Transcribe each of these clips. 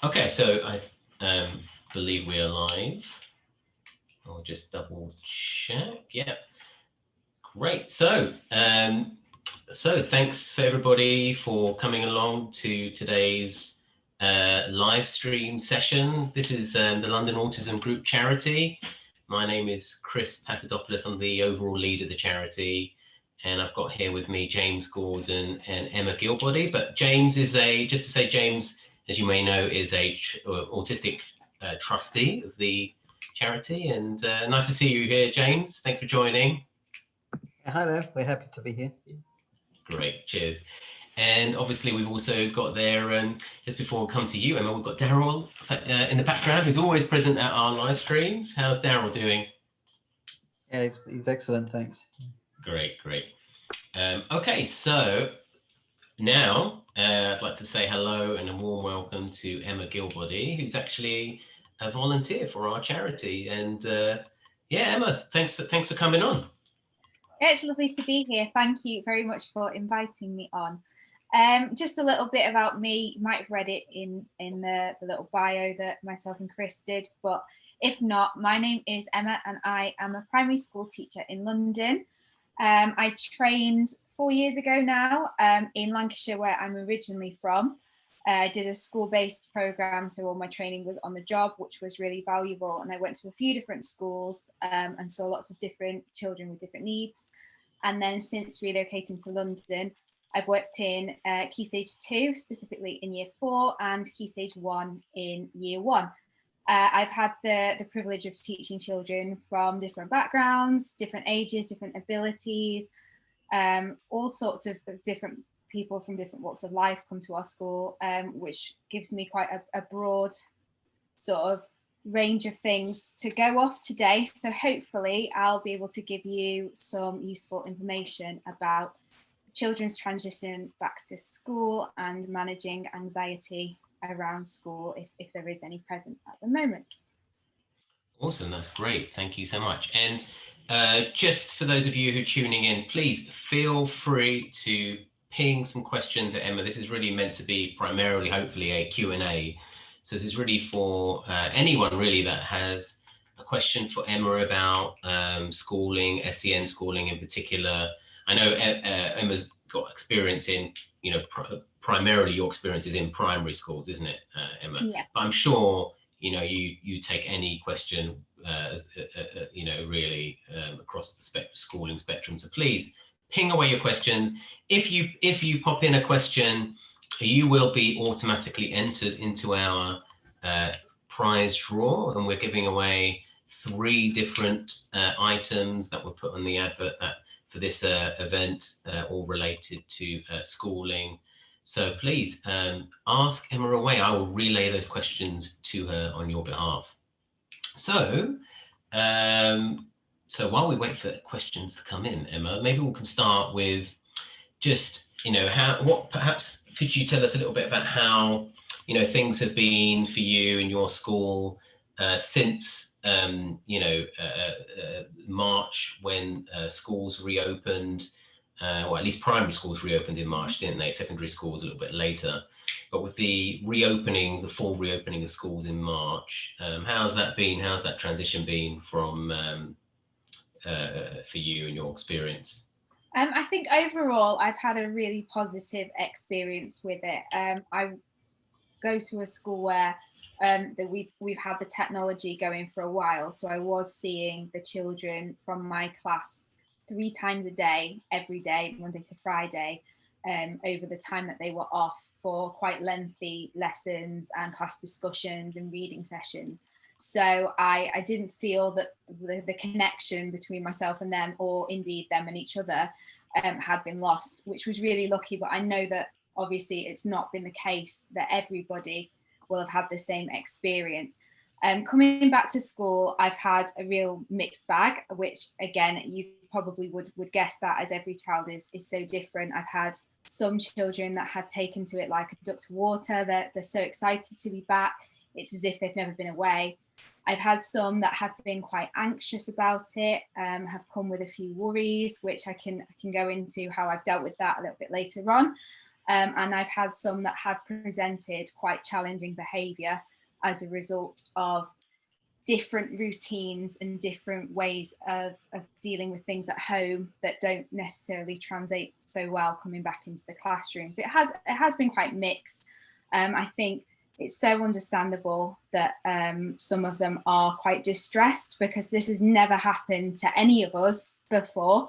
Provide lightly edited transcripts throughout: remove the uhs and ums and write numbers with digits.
Okay, so I believe we are live. I'll just double check. Yeah, great. So thanks for everybody for coming along to today's live stream session. This is the London Autism Group charity. My name is Chris Papadopoulos. I'm the overall lead of the charity. And I've got here with me James Gordon and Emma Gilbody. But James is just to say, James, as you may know, is a autistic trustee of the charity. And nice to see you here, James. Thanks for joining. Hi there, we're happy to be here. Great, cheers. And obviously we've also got there, just before we come to you, Emma, we've got Daryl in the background, who's always present at our live streams. How's Daryl doing? Yeah, he's excellent, thanks. Great. Okay, so now I'd like to say hello and a warm welcome to Emma Gilbody, who's actually a volunteer for our charity. And yeah, Emma, thanks for coming on. It's lovely to be here. Thank you very much for inviting me on. Just a little bit about me. You might have read it in the little bio that myself and Chris did, but if not, my name is Emma and I am a primary school teacher in London. I trained 4 years ago now in Lancashire, where I'm originally from. I did a school-based programme, so all my training was on the job, which was really valuable. And I went to a few different schools and saw lots of different children with different needs. And then since relocating to London, I've worked in Key Stage 2, specifically in Year 4, and Key Stage 1 in Year 1. I've had the privilege of teaching children from different backgrounds, different ages, different abilities, all sorts of different people from different walks of life come to our school, which gives me quite a broad sort of range of things to go off today. So hopefully I'll be able to give you some useful information about children's transition back to school and managing anxiety around school if there is any present at the moment. Awesome, that's great. Thank you so much. And just for those of you who are tuning in, please feel free to ping some questions at Emma. This is really meant to be primarily, hopefully, a Q&A. So this is really for anyone really that has a question for Emma about schooling, SEN schooling in particular. I know Emma's got experience in, primarily your experience is in primary schools, isn't it, Emma? Yeah. But I'm sure, you take any question, really across the schooling spectrum. So please ping away your questions. If you pop in a question, you will be automatically entered into our prize draw, and we're giving away 3 different items that were put on the advert for this event, all related to schooling. So please ask Emma away. I will relay those questions to her on your behalf. So while we wait for questions to come in, Emma, maybe we can start with just, perhaps could you tell us a little bit about how, things have been for you in your school since, March, when schools reopened, or at least primary schools reopened in March, didn't they? Secondary schools a little bit later. But with the reopening, the full reopening of schools in March, how's that been? How's that transition been from for you and your experience? I think overall I've had a really positive experience with it. I go to a school where that we've had the technology going for a while, so I was seeing the children from my class 3 times a day, every day, Monday to Friday, over the time that they were off, for quite lengthy lessons and class discussions and reading sessions. So I didn't feel that the connection between myself and them, or indeed them and each other, had been lost, which was really lucky. But I know that obviously it's not been the case that everybody will have had the same experience. Coming back to school, I've had a real mixed bag, which again, you probably would guess that, as every child is so different. I've had some children that have taken to it like a duck to water. They're so excited to be back. It's as if they've never been away. I've had some that have been quite anxious about it, have come with a few worries, which I can go into how I've dealt with that a little bit later on. And I've had some that have presented quite challenging behaviour as a result of different routines and different ways of dealing with things at home that don't necessarily translate so well coming back into the classroom. So it has been quite mixed. I think it's so understandable that some of them are quite distressed, because this has never happened to any of us before.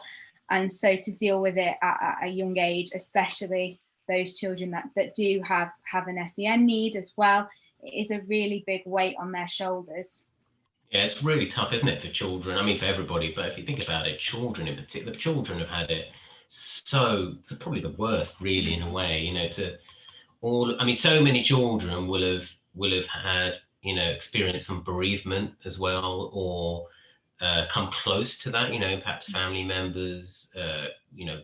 And so to deal with it at a young age, especially those children that do have an SEN need as well, it is a really big weight on their shoulders. Yeah, it's really tough, isn't it, for children? I mean, for everybody, but if you think about it, children in particular, children have had it it's probably the worst, really, in a way. You know, I mean, so many children will have had, you know, experienced some bereavement as well, or come close to that. You know, perhaps family members, you know,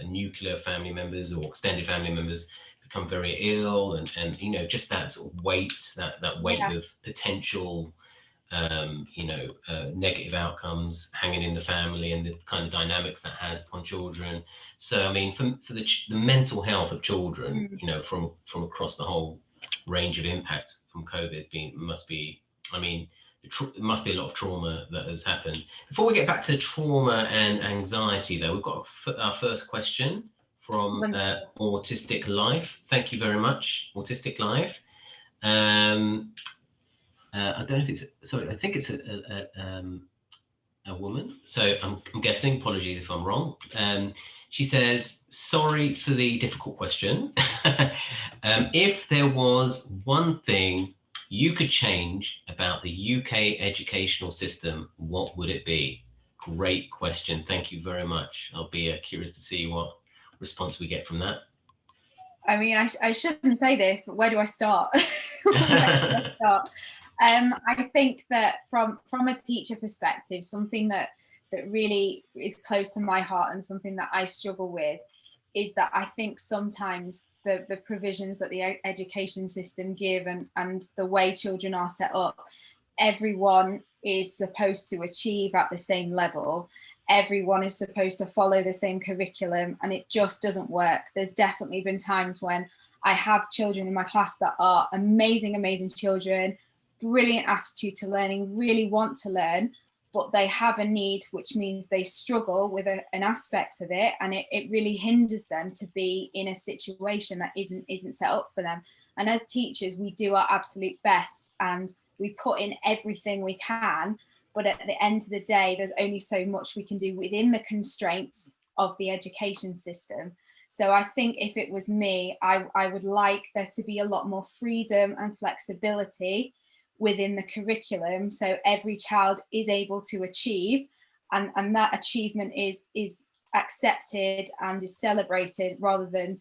nuclear family members or extended family members become very ill, and you know, just that sort of weight, that weight of potential you know, negative outcomes hanging in the family, and the kind of dynamics that has upon children. So, I mean, for the mental health of children, you know, from across the whole range of impact from COVID must be, I mean, it must be a lot of trauma that has happened. Before we get back to trauma and anxiety, though, we've got our first question from Autistic Life. Thank you very much, Autistic Life. I don't know if it's, sorry, I think it's a woman. So I'm guessing, apologies if I'm wrong. She says, sorry for the difficult question. If there was one thing you could change about the UK educational system, what would it be? Great question. Thank you very much. I'll be curious to see what response we get from that. I mean, I shouldn't say this, but where do I start? I think that from a teacher perspective, something that really is close to my heart and something that I struggle with is that I think sometimes the provisions that the education system give and the way children are set up, everyone is supposed to achieve at the same level. Everyone is supposed to follow the same curriculum, and it just doesn't work. There's definitely been times when I have children in my class that are amazing children, brilliant attitude to learning, really want to learn, but they have a need, which means they struggle with an aspect of it, and it really hinders them to be in a situation that isn't set up for them. And as teachers, we do our absolute best and we put in everything we can, but at the end of the day, there's only so much we can do within the constraints of the education system. So I think if it was me, I would like there to be a lot more freedom and flexibility within the curriculum, so every child is able to achieve, and that achievement is accepted and is celebrated, rather than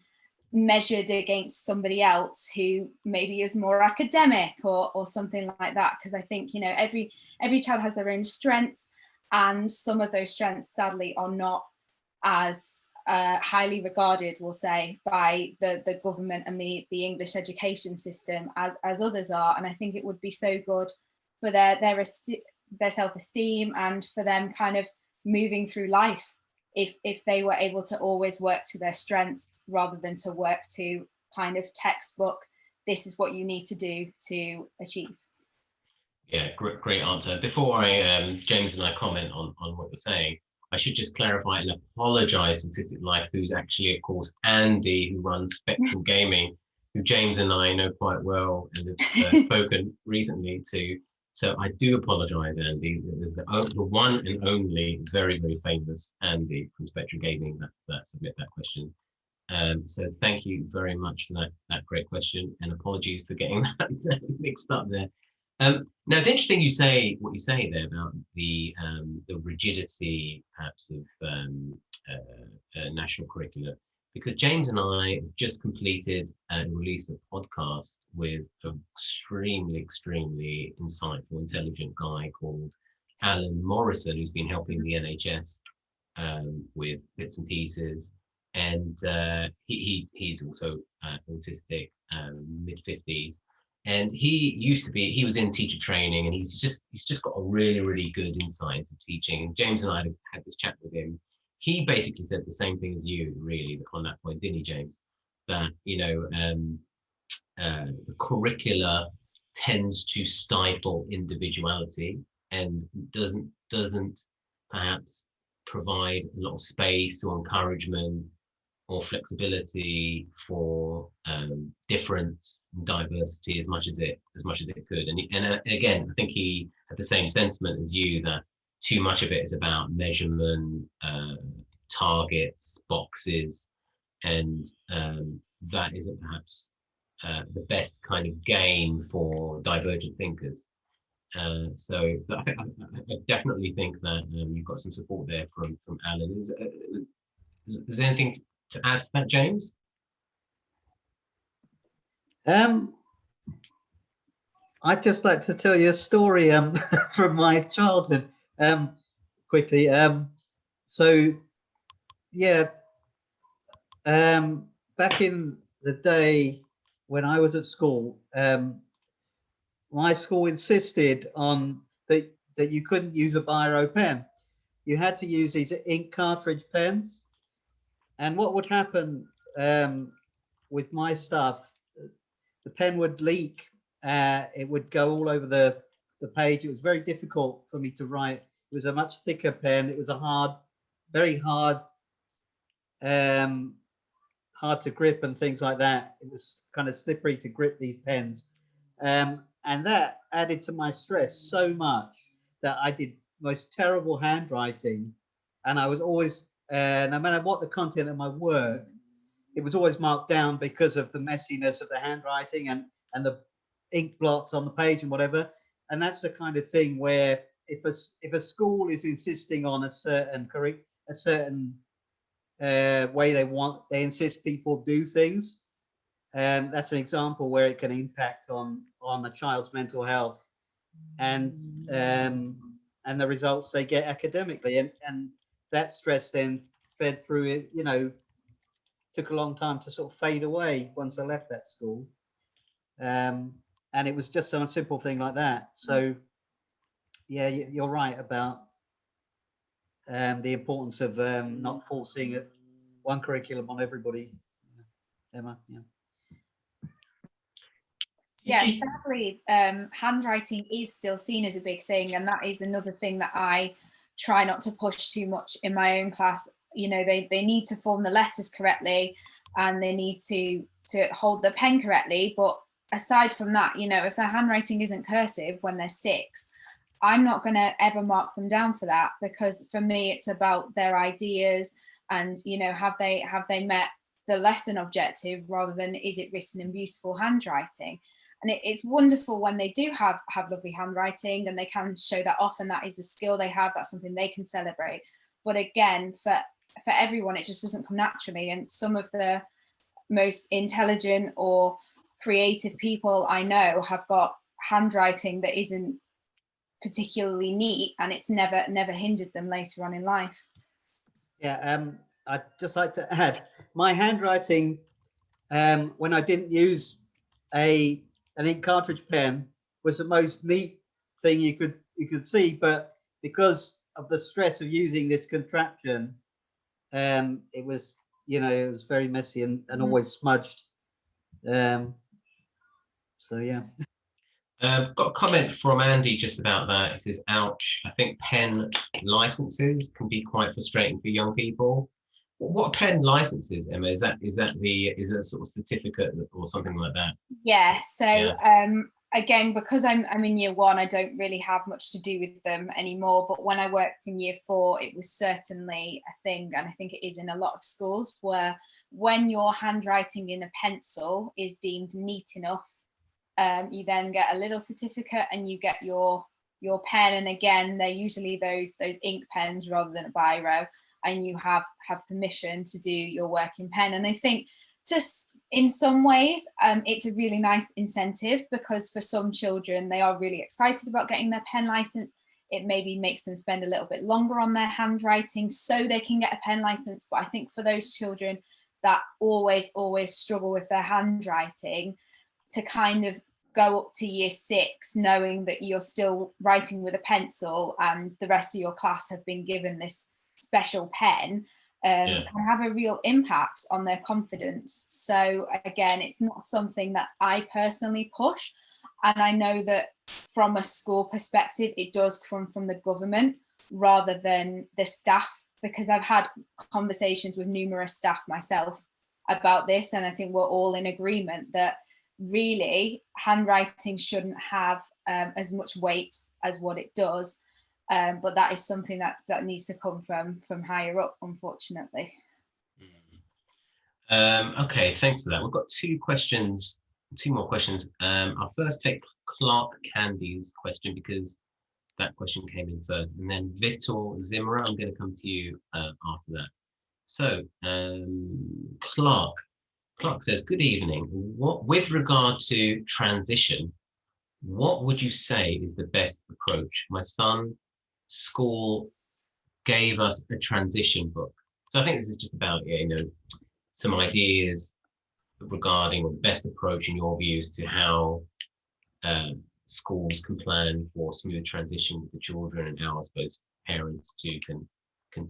measured against somebody else who maybe is more academic or something like that. Because I think, you know, every child has their own strengths, and some of those strengths sadly are not as highly regarded, we'll say, by the government and the English education system as others are. And I think it would be so good for their self-esteem and for them kind of moving through life if they were able to always work to their strengths rather than to work to kind of textbook, this is what you need to do to achieve. Yeah, great answer. Before James and I comment on what you're saying, I should just clarify and apologise to Autistic Life, who's actually, of course, Andy, who runs Spectral Gaming, who James and I know quite well and have spoken recently to. So I do apologise, Andy. There's the one and only very famous Andy from Spectral Gaming that submit that question. So thank you very much for that great question, and apologies for getting that mixed up there. Now it's interesting what you say there about the rigidity perhaps of national curricula, because James and I have just completed and released a podcast with an extremely insightful, intelligent guy called Alan Morrison, who's been helping the NHS with bits and pieces, and he's also autistic, mid-50s. And he was in teacher training, and he's just got a really good insight into teaching. And James and I had this chat with him. He basically said the same thing as you, really, on that point, didn't he, James? that, the curricula tends to stifle individuality and doesn't perhaps provide a lot of space or encouragement or flexibility for difference and diversity as much as it could. And again, I think he had the same sentiment as you, that too much of it is about measurement, targets, boxes, and that isn't perhaps the best kind of game for divergent thinkers. But I definitely think that you've got some support there from Alan. Is there anything to add to that, James? I'd just like to tell you a story from my childhood quickly. So yeah, back in the day when I was at school, my school insisted on that you couldn't use a biro pen. You had to use these ink cartridge pens. And what would happen with my stuff, the pen would leak. It would go all over the page. It was very difficult for me to write. It was a much thicker pen. It was a very hard to grip and things like that. It was kind of slippery to grip these pens. And that added to my stress so much that I did most terrible handwriting. And I was always, no matter what the content of my work, it was always marked down because of the messiness of the handwriting and the ink blots on the page and whatever. And that's the kind of thing where if a school is insisting on a certain way they insist people do things, that's an example where it can impact on a child's mental health and the results they get academically, and that stress then fed through it. Took a long time to sort of fade away once I left that school, and it was just on a simple thing like that. So yeah, you're right about the importance of not forcing one curriculum on everybody. Emma, yeah. Yeah, sadly, handwriting is still seen as a big thing, and that is another thing that I try not to push too much in my own class. They need to form the letters correctly, and they need to hold the pen correctly. But aside from that, if their handwriting isn't cursive when they're 6, I'm not going to ever mark them down for that, because for me it's about their ideas and have they met the lesson objective rather than is it written in beautiful handwriting. And it's wonderful when they do have lovely handwriting and they can show that off, and that is a skill they have, that's something they can celebrate. But again, for everyone, it just doesn't come naturally. And some of the most intelligent or creative people I know have got handwriting that isn't particularly neat, and it's never hindered them later on in life. Yeah, I'd just like to add, my handwriting, when I didn't use an ink cartridge pen, was the most neat thing you could see, but because of the stress of using this contraption, it was very messy and always smudged. So yeah. Got a comment from Andy just about that. It says, ouch, I think pen licenses can be quite frustrating for young people. What are pen licenses, Emma? Is that a sort of certificate or something like that? Yeah, so again, because I'm in year 1, I don't really have much to do with them anymore. But when I worked in year 4, it was certainly a thing, and I think it is in a lot of schools, where when your handwriting in a pencil is deemed neat enough, you then get a little certificate and you get your pen. And again, they're usually those ink pens rather than a biro, and you have permission to do your work in pen. And I think just in some ways, it's a really nice incentive, because for some children, they are really excited about getting their pen license. It maybe makes them spend a little bit longer on their handwriting so they can get a pen license. But I think for those children that always struggle with their handwriting, to kind of go up to year 6 knowing that you're still writing with a pencil and the rest of your class have been given this special pen, can have a real impact on their confidence. So again, it's not something that I personally push. And I know that from a school perspective, it does come from the government rather than the staff, because I've had conversations with numerous staff myself about this. And I think we're all in agreement that really handwriting shouldn't have as much weight as what it does. But that is something that needs to come from higher up, unfortunately. Okay, thanks for that. We've got two more questions. I'll first take Clark Candy's question because that question came in first, and then Vitor Zimmer, I'm going to come to you after that. So Clark says, good evening. With regard to transition, what would you say is the best approach? My son's school gave us a transition book. So I think this is just about, some ideas regarding the best approach in your views to how schools can plan for smooth transition with the children, and how I suppose parents too can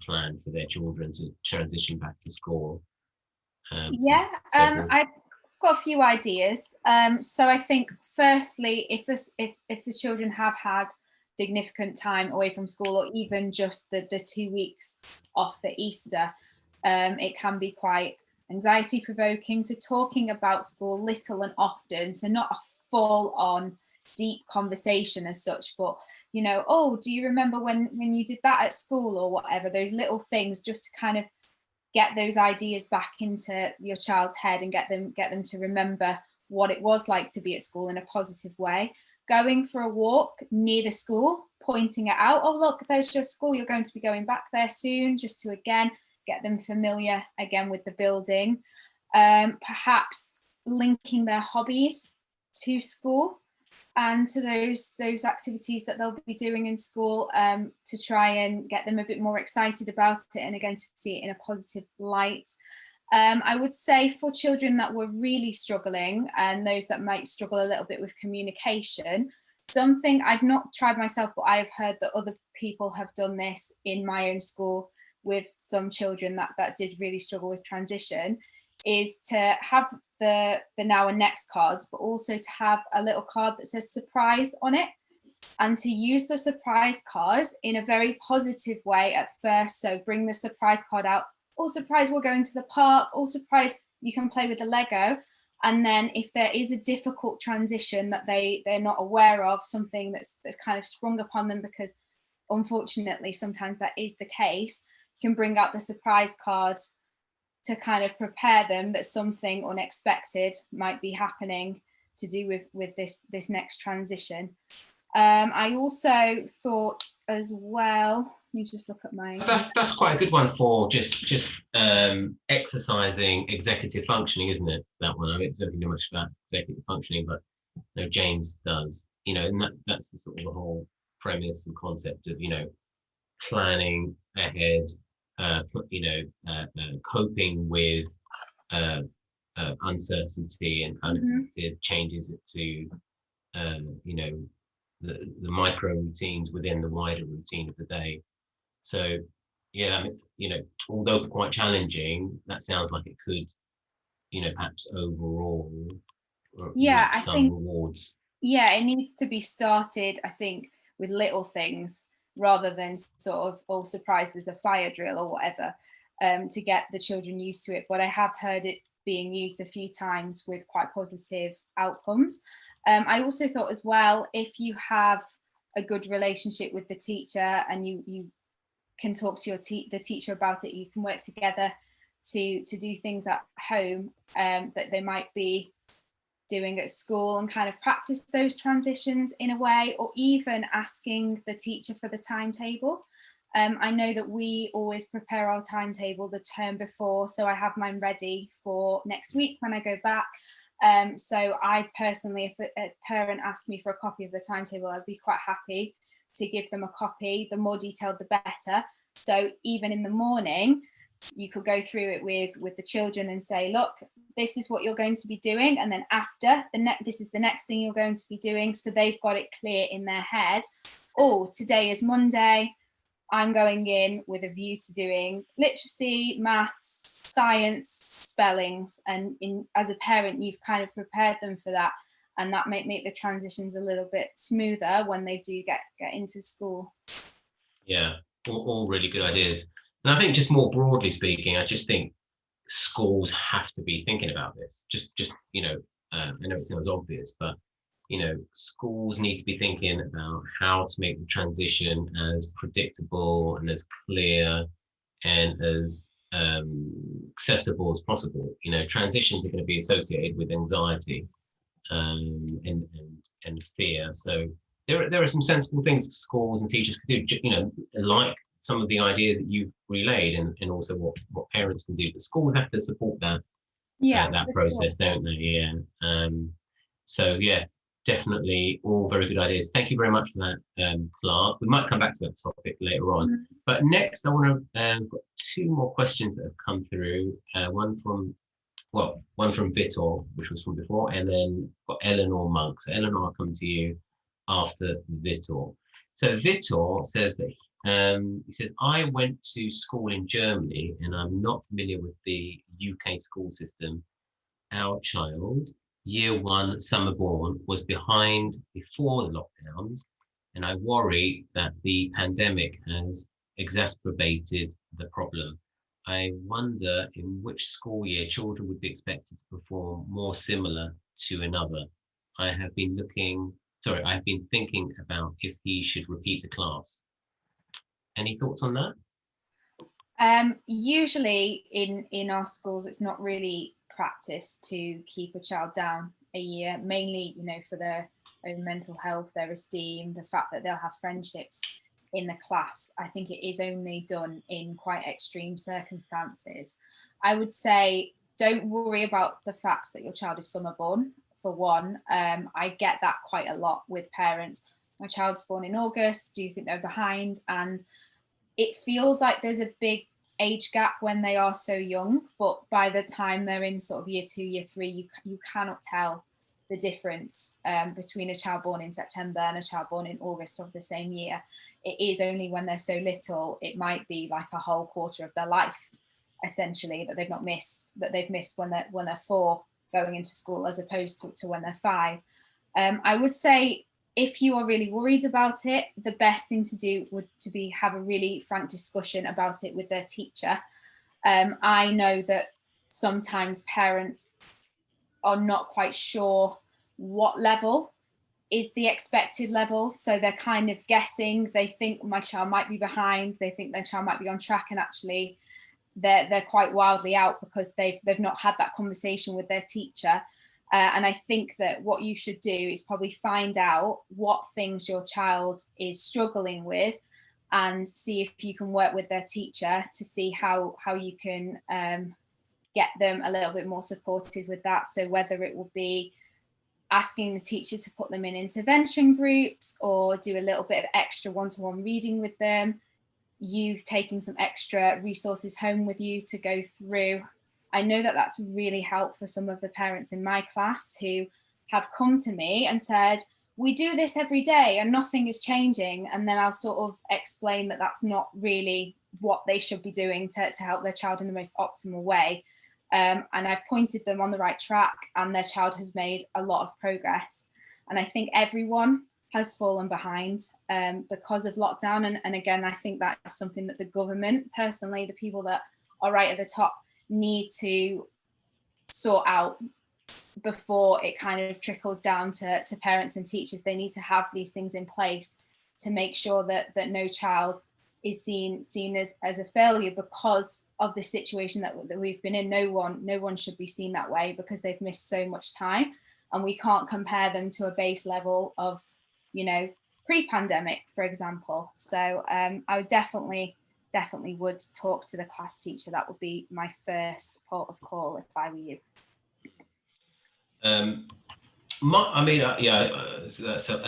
plan for their children to transition back to school. I've got a few ideas. So I think firstly, if the children have had significant time away from school, or even just the 2 weeks off for Easter, it can be quite anxiety provoking. So talking about school little and often, so not a full on deep conversation as such, but oh, do you remember when you did that at school, or whatever, those little things, just to kind of get those ideas back into your child's head and get them to remember what it was like to be at school in a positive way. Going for a walk near the school, pointing it out, oh look, there's your school, you're going to be going back there soon, just to again get them familiar again with the building. Perhaps linking their hobbies to school and to those activities that they'll be doing in school, to try and get them a bit more excited about it, and again to see it in a positive light. I would say for children that were really struggling, and those that might struggle a little bit with communication, something I've not tried myself, but I have heard that other people have done this in my own school with some children that did really struggle with transition, is to have the now and next cards, but also to have a little card that says surprise on it, and to use the surprise card in a very positive way at first. So bring the surprise card out, oh surprise, we're going to the park, oh surprise, you can play with the Lego. And then if there is a difficult transition that they're not aware of, something that's kind of sprung upon them, because unfortunately sometimes that is the case, you can bring out the surprise card to kind of prepare them that something unexpected might be happening to do with this next transition. I also thought as well, let me just look at my... That's quite a good one for just exercising executive functioning, isn't it? That one. I mean, I don't know much about executive functioning, but James does. And that's the sort of the whole premise and concept of planning ahead. Coping with uncertainty and unexpected changes to the micro routines within the wider routine of the day. So although quite challenging, that sounds like it could perhaps overall I some think rewards. It needs to be started, I think, with little things rather than sort of, oh surprise, there's a fire drill or whatever, to get the children used to it. But I have heard it being used a few times with quite positive outcomes. I also thought as well, if you have a good relationship with the teacher and you can talk to the teacher about it, you can work together to do things at home that they might be doing at school, and kind of practice those transitions in a way, or even asking the teacher for the timetable. I know that we always prepare our timetable the term before, so I have mine ready for next week when I go back. So I personally, if a parent asked me for a copy of the timetable, I'd be quite happy to give them a copy. The more detailed, the better. So even in the morning, you could go through it with the children and say, look, this is what you're going to be doing, and then after this is the next thing you're going to be doing, so they've got it clear in their head. Oh, today is Monday, I'm going in with a view to doing literacy, maths, science, spellings, and as a parent, you've kind of prepared them for that, and that might make the transitions a little bit smoother when they do get into school. Yeah, all really good ideas. And I think just more broadly speaking, I just think schools have to be thinking about this. Just you know, I know it sounds obvious, but you know, schools need to be thinking about how to make the transition as predictable and as clear and as accessible as possible. You know, transitions are going to be associated with anxiety and fear. So there are some sensible things schools and teachers could do. You know, like some of the ideas that you've relayed, and also what parents can do. But schools have to support that that process, don't they? Yeah. So yeah, definitely all very good ideas. Thank you very much for that, Clark. We might come back to that topic later on. Mm-hmm. But next, I want to got two more questions that have come through. One from Vitor, which was from before, and then got Eleanor Monk. So Eleanor, I'll come to you after Vitor. So Vitor says that he says, I went to school in Germany and I'm not familiar with the UK school system. Our child, year 1, summer born, was behind before the lockdowns, and I worry that the pandemic has exacerbated the problem. I wonder in which school year children would be expected to perform more similar to another. I have been thinking about if he should repeat the class. Any thoughts on that? Usually in our schools, it's not really practice to keep a child down a year, mainly, you know, for their own mental health, their esteem, the fact that they'll have friendships in the class. I think it is only done in quite extreme circumstances. I would say don't worry about the fact that your child is summer born, for one. I get that quite a lot with parents. My child's born in August, do you think they're behind? And it feels like there's a big age gap when they are so young, but by the time they're in sort of year 2, year 3, you cannot tell the difference between a child born in September and a child born in August of the same year. It is only when they're so little, it might be like a whole quarter of their life, essentially, that they've missed when they're 4 going into school, as opposed to when they're 5. I would say if you are really worried about it, the best thing to do would to have a really frank discussion about it with their teacher. I know that sometimes parents are not quite sure what level is the expected level. So they're kind of guessing. They think my child might be behind. They think their child might be on track, and actually they're quite wildly out because they've not had that conversation with their teacher. And I think that what you should do is probably find out what things your child is struggling with and see if you can work with their teacher to see how you can get them a little bit more supported with that. So whether it will be asking the teacher to put them in intervention groups or do a little bit of extra one-to-one reading with them, you taking some extra resources home with you to go through. I know that that's really helped for some of the parents in my class who have come to me and said, we do this every day and nothing is changing. And then I'll sort of explain that that's not really what they should be doing to help their child in the most optimal way. And I've pointed them on the right track, and their child has made a lot of progress. And I think everyone has fallen behind because of lockdown. And again, I think that is something that the government, personally, the people that are right at the top, need to sort out before it kind of trickles down to parents and teachers. They need to have these things in place to make sure that no child is seen as a failure because of the situation that we've been in. No one should be seen that way because they've missed so much time, and we can't compare them to a base level of, you know, pre-pandemic, for example. So I would definitely would talk to the class teacher. That would be my first port of call if I were you. That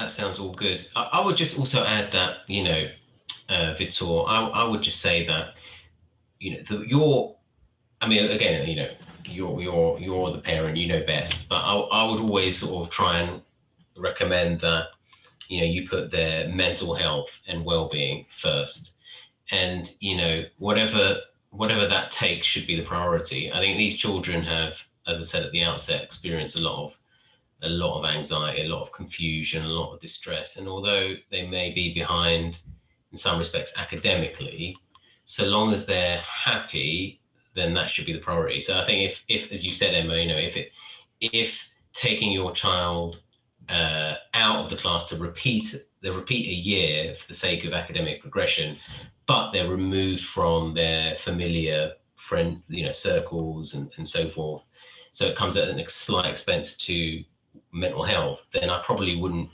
sounds all good. I would just also add that, you know, Vitor, I would just say that, you know, again, you know, you're the parent, you know best, but I would always sort of try and recommend that, you know, you put their mental health and well-being first. and you know, whatever that takes should be the priority. I think these children have, as I said at the outset, experienced a lot of anxiety, a lot of confusion, a lot of distress, and although they may be behind in some respects academically, so long as they're happy, then that should be the priority. So I think if as you said, Emma, you know, if taking your child out of the class to repeat a year for the sake of academic progression, but they're removed from their familiar friend, you know, circles and so forth, so it comes at a slight expense to mental health, then I probably wouldn't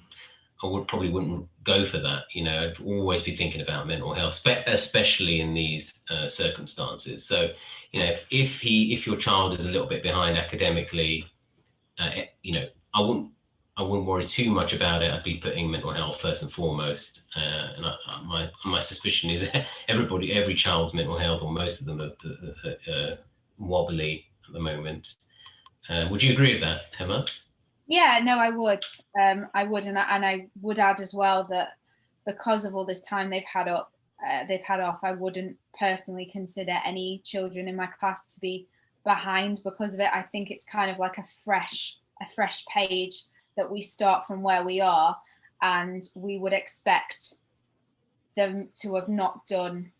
go for that. You know, I'd always be thinking about mental health, especially in these circumstances. So, you know, if your child is a little bit behind academically, you know, I wouldn't worry too much about it. I'd be putting mental health first and foremost. And my suspicion is every child's mental health, or most of them, are wobbly at the moment. Would you agree with that, Emma? Yeah, no, I would. I would, and I would add as well that because of all this time they've had off, I wouldn't personally consider any children in my class to be behind because of it. I think it's kind of like a fresh page that we start from where we are, and we would expect them to have not done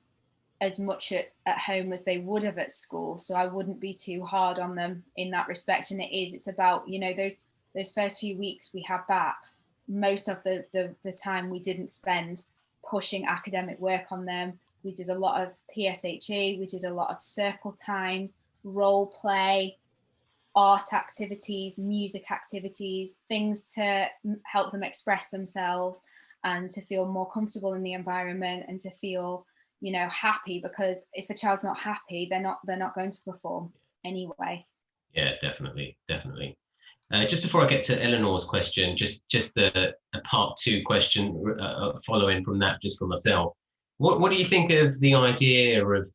as much at home as they would have at school. So I wouldn't be too hard on them in that respect. And it's about, you know, those first few weeks we had back, most of the time we didn't spend pushing academic work on them. We did a lot of PSHE, we did a lot of circle times, role play, art activities, music activities, things to help them express themselves and to feel more comfortable in the environment and to feel, you know, happy, because if a child's not happy, they're not going to perform anyway. Yeah, definitely. Just before I get to Eleanor's question, just a part two question following from that, just for myself. What do you think of the idea of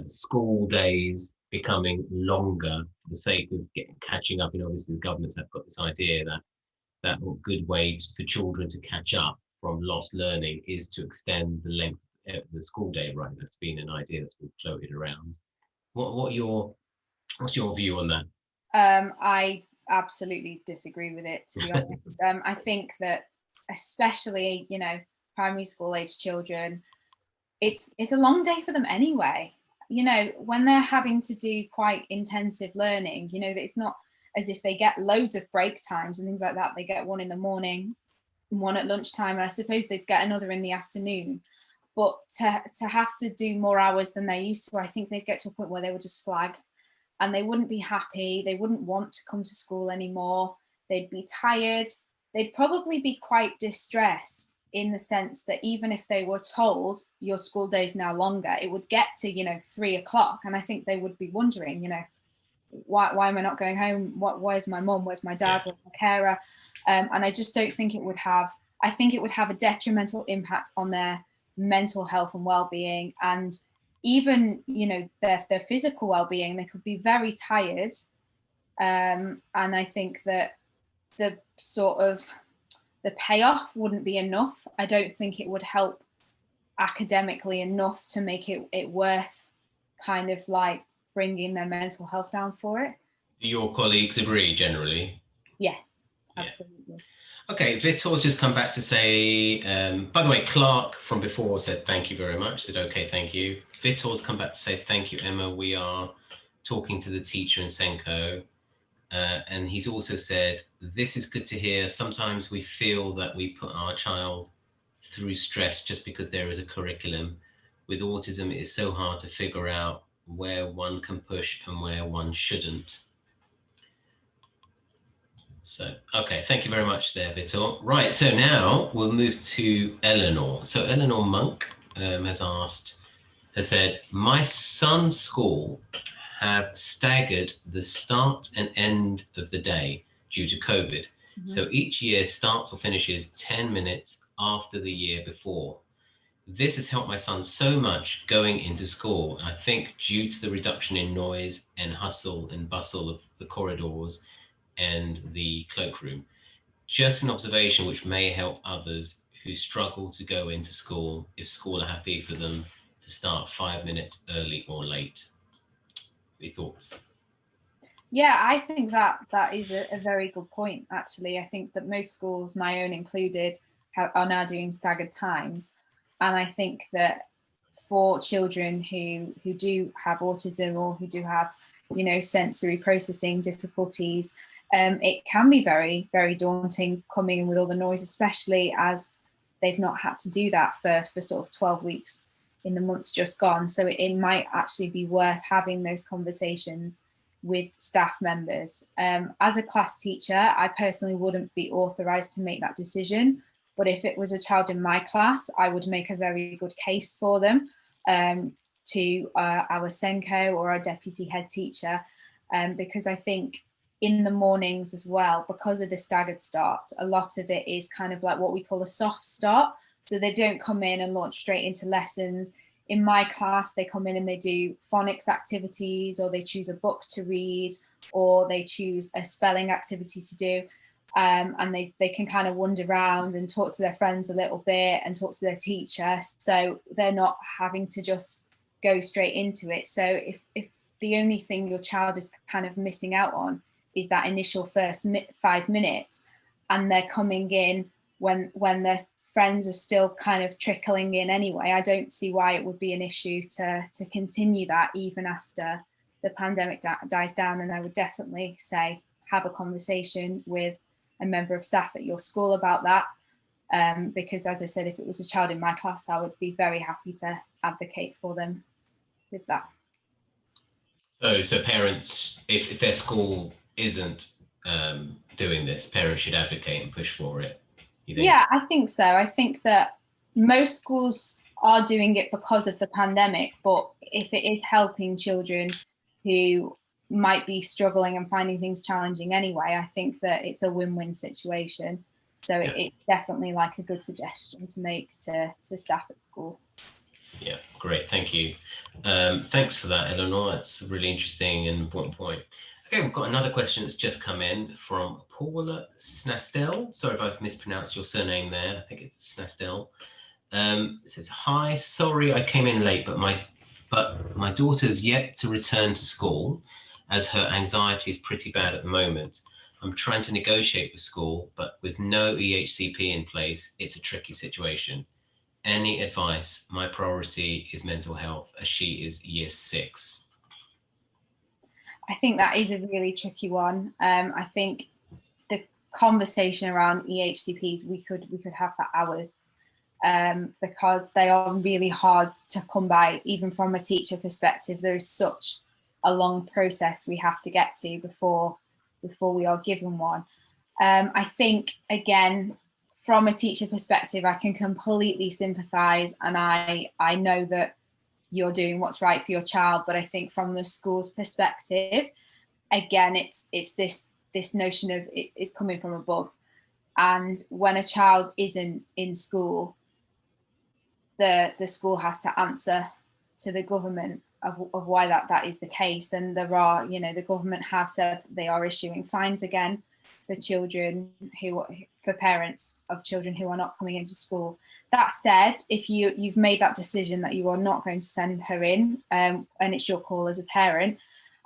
school days becoming longer for the sake of catching up? You know, obviously the governments have got this idea that a good way for children to catch up from lost learning is to extend the length of the school day, right? That's been an idea that's been floated around. What's your view on that? I absolutely disagree with it, to be honest. I think that especially, you know, primary school age children, it's a long day for them anyway. You know, when they're having to do quite intensive learning, you know, that it's not as if they get loads of break times and things like that. They get one in the morning, one at lunchtime, and I suppose they'd get another in the afternoon. But to have to do more hours than they're used to, I think they'd get to a point where they would just flag and they wouldn't be happy. They wouldn't want to come to school anymore. They'd be tired. They'd probably be quite distressed, in the sense that even if they were told your school day is now longer, it would get to, you know, 3 o'clock. And I think they would be wondering, you know, why am I not going home? Where's my mum? Where's my dad? Where's my carer? And I just don't think it would have, I think it would have a detrimental impact on their mental health and well-being, and even, you know, their physical well-being. They could be very tired. And I think that the sort of the payoff wouldn't be enough. I don't think it would help academically enough to make it worth kind of like bringing their mental health down for it. Do your colleagues agree generally? Yeah, absolutely. Yeah. Okay, Vitor's just come back to say, by the way, Clark from before said thank you very much, said okay, thank you. Vitor's come back to say thank you, Emma. We are talking to the teacher in Senko. And he's also said, this is good to hear. Sometimes we feel that we put our child through stress just because there is a curriculum. With autism, it is so hard to figure out where one can push and where one shouldn't. So, okay, thank you very much there, Vitor. Right, so now we'll move to Eleanor. So Eleanor Monk has said, my son's school have staggered the start and end of the day due to COVID. Mm-hmm. So each year starts or finishes 10 minutes after the year before. This has helped my son so much going into school. I think due to the reduction in noise and hustle and bustle of the corridors and the cloakroom. Just an observation which may help others who struggle to go into school if school are happy for them to start 5 minutes early or late? Any thoughts? Yeah, I think that is a very good point, actually. I think that most schools, my own included, are now doing staggered times. And I think that for children who do have autism or who do have, you know, sensory processing difficulties, it can be very, very daunting coming in with all the noise, especially as they've not had to do that for sort of 12 weeks in the months just gone. So it might actually be worth having those conversations with staff members. As a class teacher, I personally wouldn't be authorised to make that decision. But if it was a child in my class, I would make a very good case for them to our SENCO or our deputy head teacher, because I think in the mornings as well, because of the staggered start, a lot of it is kind of like what we call a soft start. So they don't come in and launch straight into lessons. In my class, they come in and they do phonics activities, or they choose a book to read, or they choose a spelling activity to do. And they can kind of wander around and talk to their friends a little bit and talk to their teacher. So they're not having to just go straight into it. So if the only thing your child is kind of missing out on is that initial first 5 minutes, and they're coming in when their friends are still kind of trickling in anyway, I don't see why it would be an issue to continue that even after the pandemic dies down. And I would definitely say have a conversation with a member of staff at your school about that, because as I said, if it was a child in my class, I would be very happy to advocate for them with that. So parents, if their school isn't doing this, parents should advocate and push for it, you think? Yeah, I think so. I think that most schools are doing it because of the pandemic, but if it is helping children who might be struggling and finding things challenging anyway, I think that it's a win-win situation. So Yeah. it's definitely like a good suggestion to make to staff at school. Yeah, great, thank you. Thanks for that, Eleanor. That's a really interesting and important point. Okay, we've got another question that's just come in from Paula Snastel. Sorry if I've mispronounced your surname there. I think it's Snastel. It says, "Hi, sorry I came in late, but my daughter's yet to return to school as her anxiety is pretty bad at the moment. I'm trying to negotiate with school, but with no EHCP in place, it's a tricky situation. Any advice? My priority is mental health as she is year 6. I think that is a really tricky one. I think the conversation around EHCPs we could have for hours, because they are really hard to come by, even from a teacher perspective. There is such a long process we have to get to before we are given one. I think, again, from a teacher perspective, I can completely sympathise, and I know that you're doing what's right for your child. But I think from the school's perspective, again, it's this notion of it's coming from above. And when a child isn't in school, the school has to answer to the government of why that is the case. And there are, you know, the government have said they are issuing fines again for for parents of children who are not coming into school. That said, if you've made that decision that you are not going to send her in, and it's your call as a parent,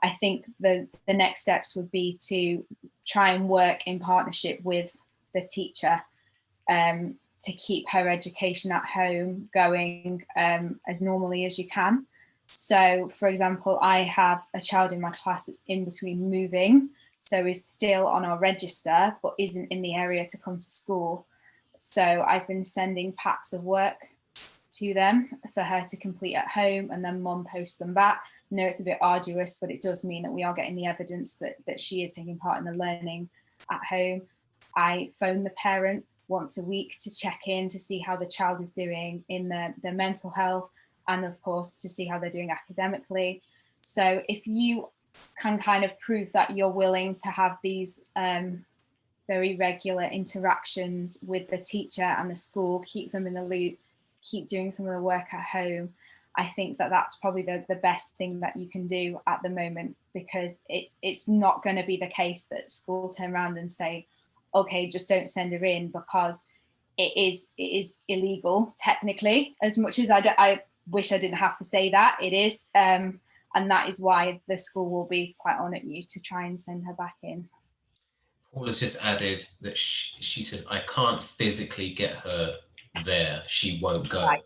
I think the next steps would be to try and work in partnership with the teacher to keep her education at home going as normally as you can. So, for example, I have a child in my class that's in between moving, so is still on our register, but isn't in the area to come to school. So I've been sending packs of work to them for her to complete at home, and then mum posts them back. I know it's a bit arduous, but it does mean that we are getting the evidence that she is taking part in the learning at home. I phone the parent once a week to check in to see how the child is doing in their mental health, and of course to see how they're doing academically. So if you can kind of prove that you're willing to have these very regular interactions with the teacher and the school, keep them in the loop, keep doing some of the work at home, I think that's probably the best thing that you can do at the moment, because it's not going to be the case that school turn around and say, okay, just don't send her in, because it is illegal technically. As much as I wish I didn't have to say that, it is, and that is why the school will be quite on at you to try and send her back in. Paula's just added that she says, I can't physically get her there, she won't go. Right.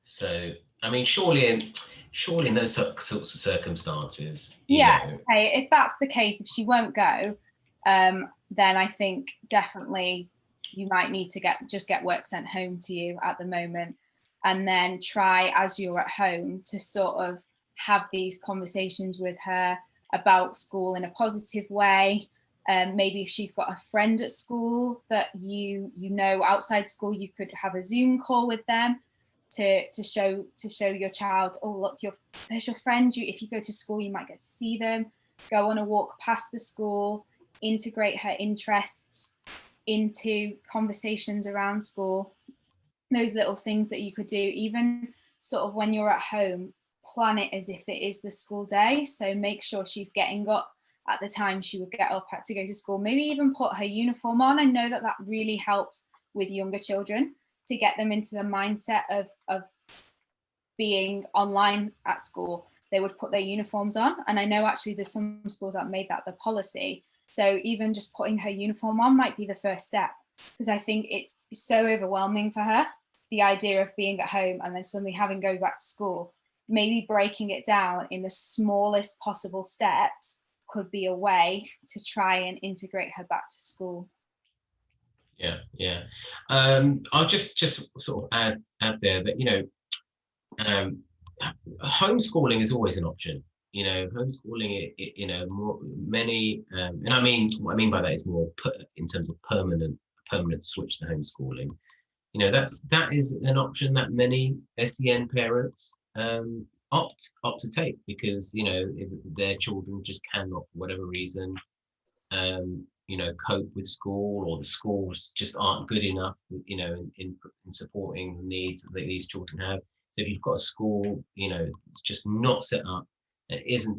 So, I mean, surely in those sorts of circumstances, Yeah, you know, okay, if that's the case, if she won't go, then I think definitely you might need to get work sent home to you at the moment, and then try, as you're at home, to sort of have these conversations with her about school in a positive way. Maybe if she's got a friend at school that you know outside school, you could have a Zoom call with them to show your child, oh look, there's your friend. If you go to school, you might get to see them. Go on a walk past the school. Integrate her interests into conversations around school. Those little things that you could do, even sort of when you're at home, plan it as if it is the school day. So make sure she's getting up at the time she would get up to go to school. Maybe even put her uniform on. I know that really helped with younger children, to get them into the mindset of being online at school. They would put their uniforms on. And I know actually there's some schools that made that the policy. So even just putting her uniform on might be the first step, because I think it's so overwhelming for her, the idea of being at home and then suddenly having to go back to school. Maybe breaking it down in the smallest possible steps could be a way to try and integrate her back to school. Yeah. I'll just sort of add there that, you know, homeschooling is always an option. You know, homeschooling, you know, many, and I mean, what I mean by that is more in terms of permanent switch to homeschooling. You know, that is an option that many SEN parents opt to take, because, you know, if their children just cannot, for whatever reason, you know, cope with school, or the schools just aren't good enough, you know, in supporting the needs that these children have. So if you've got a school, you know, it's just not set up and isn't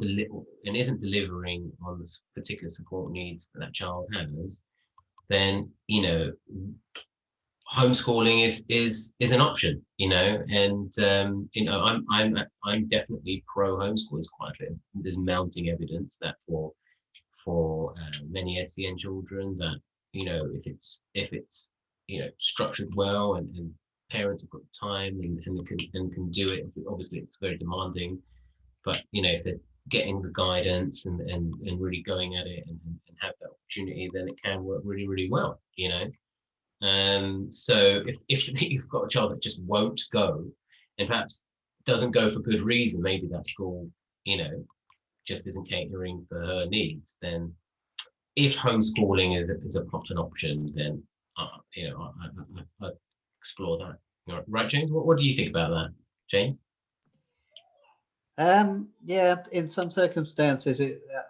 delivering on the particular support needs that child has, then, you know, homeschooling is an option, you know. And you know, I'm definitely pro homeschool. There's quite a bit, there's mounting evidence that for many SEN children, that, you know, if it's you know, structured well, and parents have got time and can do it. Obviously it's very demanding, but, you know, if they're getting the guidance and really going at it, and have that opportunity, then it can work really well, you know. So if you've got a child that just won't go, and perhaps doesn't go for good reason, maybe that school, you know, just isn't catering for her needs, then if homeschooling is an option, then you know, I'd explore that. Right, James? What do you think about that, James? Yeah, in some circumstances,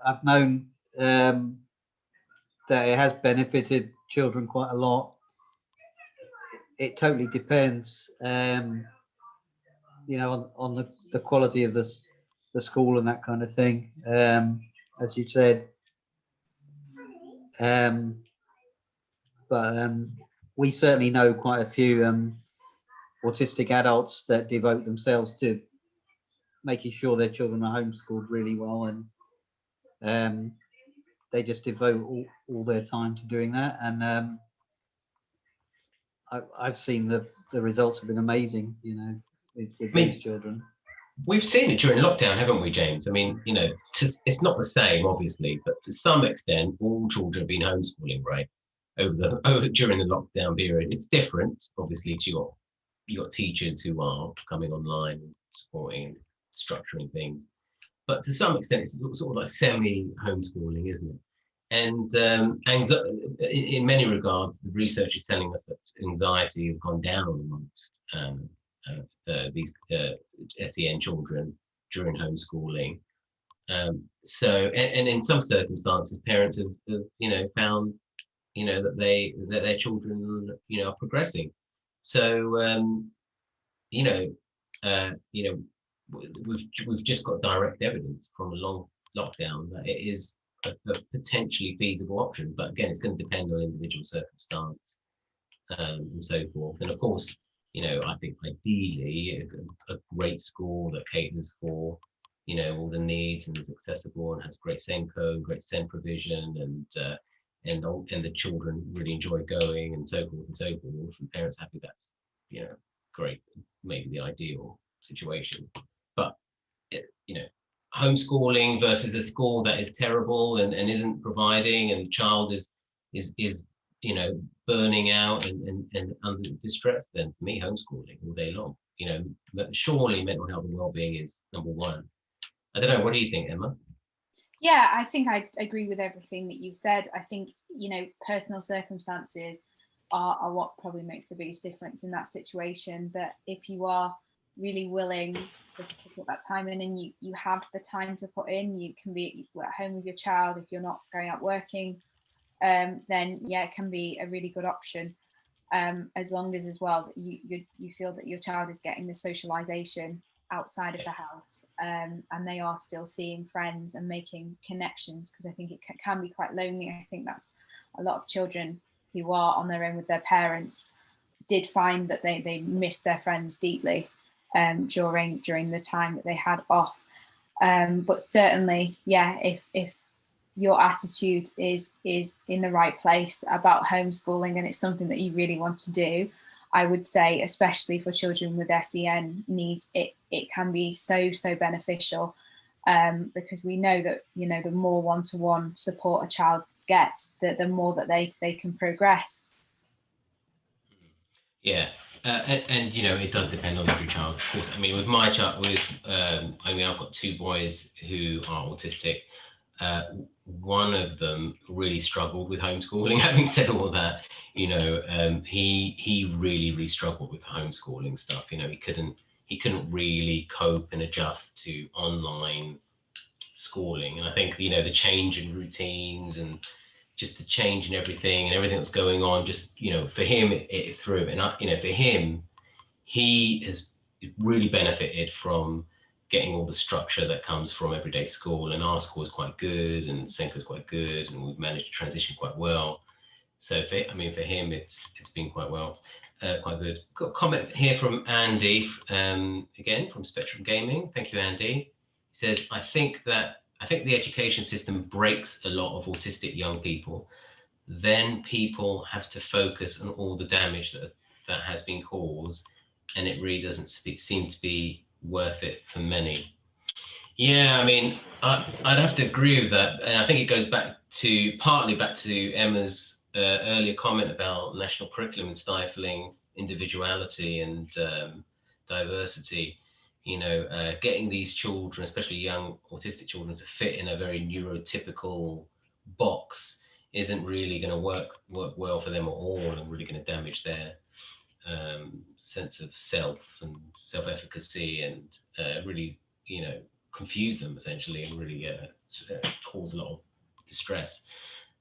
I've known that it has benefited children quite a lot. It totally depends, you know, on the quality of the school and that kind of thing. As you said, but we certainly know quite a few autistic adults that devote themselves to making sure their children are homeschooled really well, and they just devote all their time to doing that. And I've seen the results have been amazing, you know, with these children. We've seen it during lockdown, haven't we, James? I mean, you know, it's not the same, obviously, but to some extent, all children have been homeschooling, right? During the lockdown period. It's different, obviously, to your teachers who are coming online and supporting and structuring things. But to some extent, it's sort of like semi-homeschooling, isn't it? And in many regards, the research is telling us that anxiety has gone down amongst these SEN children during homeschooling. So, and in some circumstances, parents have, you know, found, you know, that their children, you know, are progressing. So, you know, we've just got direct evidence from a long lockdown that it is a potentially feasible option. But again, it's going to depend on individual circumstance. and so forth. And of course, you know, I think ideally a great school that caters for, you know, all the needs and is accessible and has great SENCO, great SEN provision, and the children really enjoy going and so forth and so forth. And parents happy, that's, you know, great, maybe the ideal situation. But you know, homeschooling versus a school that is terrible and isn't providing, and the child is you know, burning out and under distress, then for me, homeschooling all day long. You know, but surely mental health and well-being is number one. I don't know, what do you think, Emma? Yeah, I think I agree with everything that you've said. I think, you know, personal circumstances are what probably makes the biggest difference in that situation. That if you are really willing to put that time in, and you have the time to put in, you can be at home with your child if you're not going out working, then yeah, it can be a really good option. As long as well that you feel that your child is getting the socialization outside of the house, and they are still seeing friends and making connections, because I think it can be quite lonely. I think that's a lot of children who are on their own with their parents did find that they missed their friends deeply during the time that they had off. But certainly, yeah, if your attitude is in the right place about homeschooling and it's something that you really want to do, I would say, especially for children with SEN needs, it can be so beneficial, because we know that, you know, the more one-to-one support a child gets, the more that they can progress. Yeah, and you know, it does depend on every child, of course. I mean, with my child, I mean, I've got two boys who are autistic. One of them really struggled with homeschooling. Having said all that, you know, he really struggled with homeschooling stuff. You know, he couldn't really cope and adjust to online schooling. And I think, you know, the change in routines and just the change in everything and everything that's going on, just, you know, for him, it threw him. And, you know, for him, he has really benefited from getting all the structure that comes from everyday school. And our school is quite good and SENCO is quite good, and we've managed to transition quite well. So for him, it's been quite well, quite good. Got a comment here from Andy, again from Spectrum Gaming. Thank you, Andy. He says, I think the education system breaks a lot of autistic young people. Then people have to focus on all the damage that has been caused, and it really doesn't seem to be worth it for many. Yeah, I mean, I'd have to agree with that, and I think it goes partly back to Emma's earlier comment about national curriculum and stifling individuality and diversity. You know, getting these children, especially young autistic children, to fit in a very neurotypical box isn't really going to work well for them at all, and really going to damage their sense of self and self-efficacy, and really, you know, confuse them essentially, and really cause a lot of distress.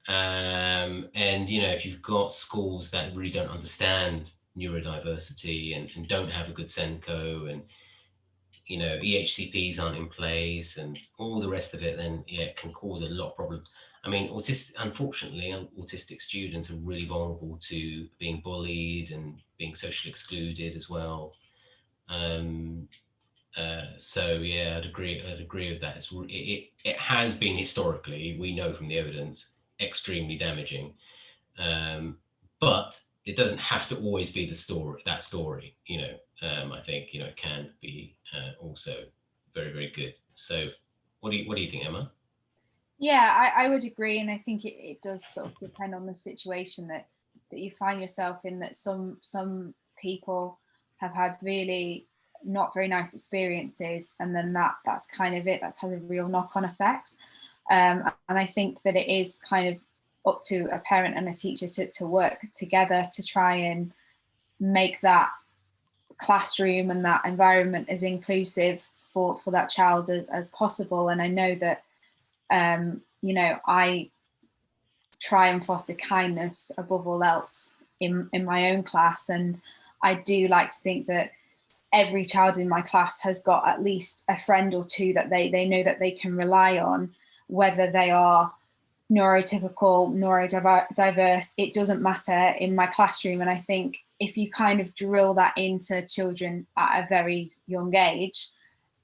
And you know, if you've got schools that really don't understand neurodiversity and don't have a good SENCO, and you know, EHCPs aren't in place and all the rest of it, then yeah, it can cause a lot of problems. I mean, unfortunately, autistic students are really vulnerable to being bullied and being socially excluded as well. So yeah, I'd agree with that. It has been historically, we know from the evidence, extremely damaging. But it doesn't have to always be that story, you know. I think, you know, it can be also very good. So what do you think, Emma? Yeah, I would agree, and I think it does sort of depend on the situation that you find yourself in. That some people have had really not very nice experiences, and then that's kind of it. That's had a real knock-on effect, and I think that it is kind of up to a parent and a teacher to work together to try and make that classroom and that environment as inclusive for that child as possible. And I know that you know, I try and foster kindness above all else in my own class, and I do like to think that every child in my class has got at least a friend or two that they know that they can rely on, whether they are neurotypical, neurodiverse, it doesn't matter in my classroom. And I think if you kind of drill that into children at a very young age,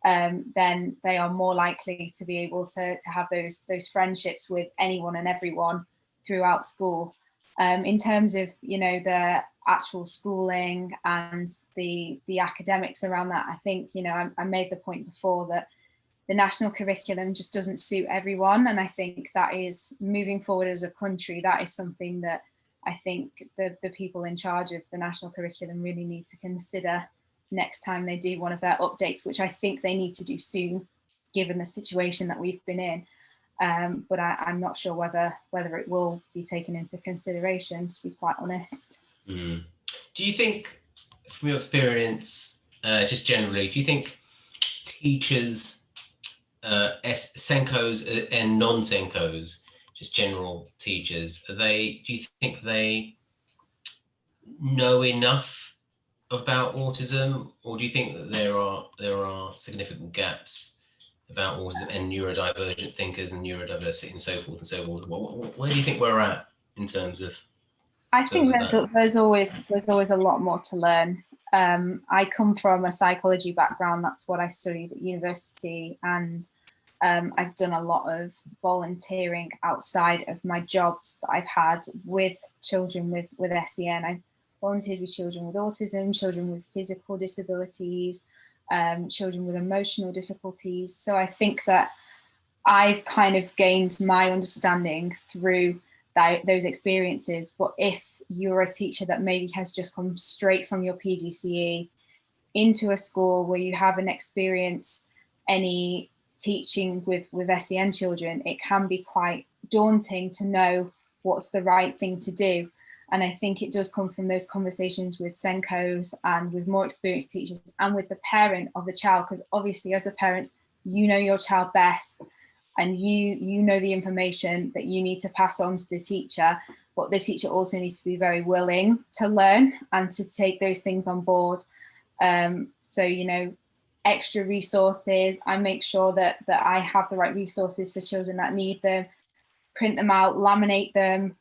then they are more likely to be able to have those friendships with anyone and everyone throughout school. In terms of, you know, the actual schooling and the academics around that, I think, you know, I made the point before that the national curriculum just doesn't suit everyone. And I think that is, moving forward as a country, that is something that I think the people in charge of the national curriculum really need to consider next time they do one of their updates, which I think they need to do soon, given the situation that we've been in. But I'm not sure whether it will be taken into consideration, to be quite honest. Do you think, from your experience, just generally, do you think teachers, SENCOs and non-SENCOs, just general teachers, do you think they know enough about autism, or do you think that there are significant gaps about autism and neurodivergent thinkers and neurodiversity and so forth and so forth? Where do you think we're at in terms of? I think there's always a lot more to learn. I come from a psychology background. That's what I studied at university, and I've done a lot of volunteering outside of my jobs that I've had with children with SEN. I've volunteered with children with autism, children with physical disabilities, children with emotional difficulties. So I think that I've kind of gained my understanding through those experiences. But if you're a teacher that maybe has just come straight from your PGCE into a school where you haven't experienced any teaching with SEN children, it can be quite daunting to know what's the right thing to do. And I think it does come from those conversations with SENCOs and with more experienced teachers and with the parent of the child, because obviously as a parent, you know your child best, and you know the information that you need to pass on to the teacher, but the teacher also needs to be very willing to learn and to take those things on board. So, you know, extra resources, I make sure that I have the right resources for children that need them, print them out, laminate them,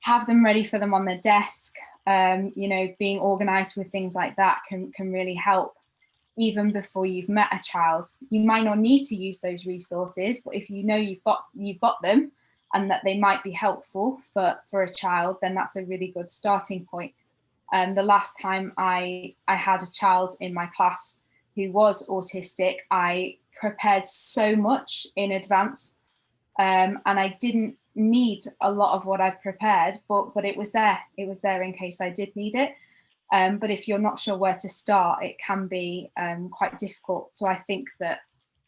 have them ready for them on their desk. You know, being organised with things like that can really help. Even before you've met a child, you might not need to use those resources, but if you know you've got them and that they might be helpful for a child, then that's a really good starting point. The last time I had a child in my class who was autistic, I prepared so much in advance, and I didn't need a lot of what I prepared, but it was there. It was there in case I did need it. But if you're not sure where to start, it can be quite difficult. So I think that